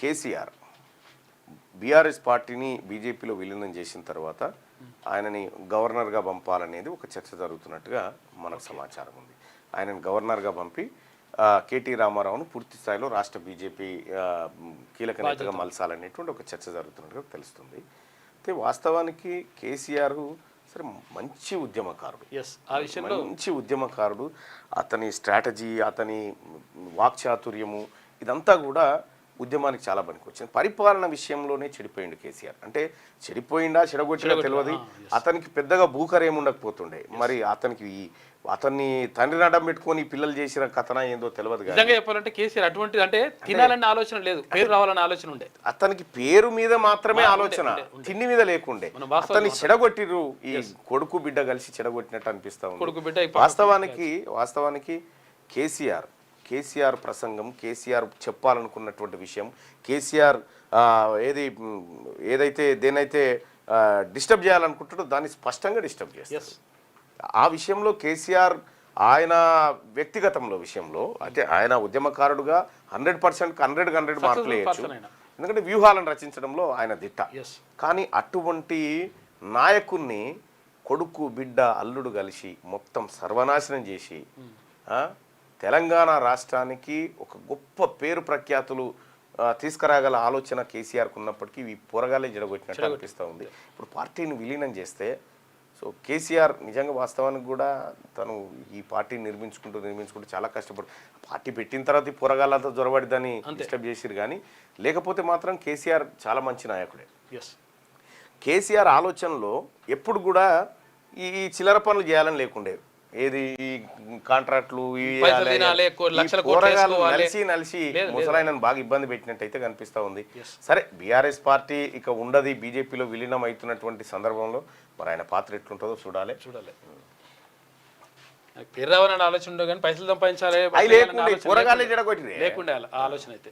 KCR BRS పార్టీని బీజేపీలో విలీనం చేసిన తర్వాత ఆయనని గవర్నర్గా పంపాలనేది ఒక చర్చ జరుగుతున్నట్టుగా మనకు సమాచారం ఉంది. ఆయనని గవర్నర్గా పంపి కేటీ రామారావును పూర్తి స్థాయిలో రాష్ట్ర బీజేపీ కీలక నేతగా మలసాలనేటువంటి ఒక చర్చ జరుగుతున్నట్టుగా తెలుస్తుంది. అయితే వాస్తవానికి కేసీఆర్ సరే మంచి ఉద్యమకారుడు, మంచి ఉద్యమకారుడు. అతని స్ట్రాటజీ, అతని వాక్చాతుర్యము ఇదంతా కూడా ఉద్యమానికి చాలా పనికొచ్చింది. పరిపాలన విషయంలోనే చెడిపోయిండు కేసీఆర్. అంటే చెడిపోయిందా చెడగొట్టినా తెలియదు. అతనికి పెద్దగా భూకర్ ఏముండకపోతుండే. మరి అతన్ని తండ్రి నడం పెట్టుకొని పిల్లలు చేసిన కథన ఏందో తెలియదు. నిజంగా చెప్పాలంటే కేసీఆర్ అటువంటి అంటే తినాలన్న ఆలోచన లేదు, పేరు రావాలన్న ఆలోచన ఉండే. అతనికి పేరు మీద మాత్రమే ఆలోచన, తిండి మీద లేకుండే. అతన్ని చెడగొట్టిరు, ఈ కొడుకు బిడ్డ కలిసి చెడగొట్టినట్టు అనిపిస్తా ఉంది. వాస్తవానికి కేసీఆర్ ప్రసంగం, కేసీఆర్ చెప్పాలనుకున్నటువంటి విషయం, కేసీఆర్ ఏదైతే దేనైతే డిస్టర్బ్ చేయాలనుకుంటాడో దాన్ని స్పష్టంగా డిస్టర్బ్ చేస్తారు. ఆ విషయంలో కేసీఆర్ ఆయన వ్యక్తిగతంలో విషయంలో అంటే ఆయన ఉద్యమకారుడుగా 100% 100 మార్కులు వేయచ్చు. ఎందుకంటే వ్యూహాలను రచించడంలో ఆయన దిట్ట. కానీ అటువంటి నాయకుణ్ణి కొడుకు బిడ్డ అల్లుడు కలిసి మొత్తం సర్వనాశనం చేసి తెలంగాణ రాష్ట్రానికి ఒక గొప్ప పేరు ప్రఖ్యాతులు తీసుకురాగల ఆలోచన కేసీఆర్కు ఉన్నప్పటికీ ఈ పొరగాలే జడగొట్టినట్టు అనిపిస్తూ ఉంది. ఇప్పుడు పార్టీని విలీనం చేస్తే సో కేసీఆర్ నిజంగా వాస్తవానికి కూడా తను ఈ పార్టీని నిర్మించుకుంటూ చాలా కష్టపడు. పార్టీ పెట్టిన తర్వాత ఈ పొరగాళ్ళతో జొరబడి దాన్ని డిస్టర్బ్ చేసిరు. కానీ లేకపోతే మాత్రం కేసీఆర్ చాలా మంచి నాయకుడే. కేసీఆర్ ఆలోచనలో ఎప్పుడు కూడా ఈ చిల్లర పనులు చేయాలని లేకుండే. ఏది ఈ కాంట్రాక్ట్లు నలిసి ముసలాయనను బాగా ఇబ్బంది పెట్టినట్టయితే కనిపిస్తూ ఉంది. సరే బీఆర్ఎస్ పార్టీ ఇక ఉండదు, బీజేపీలో విలీనం అవుతున్నటువంటి సందర్భంలో మరి ఆయన పాత్ర ఎట్లుంటుందో చూడాలి. పేరు రావాలని ఆలోచన ఉండదు కానీ పైసలు సంపాదించాలి లేకుండే ఆలోచన అయితే.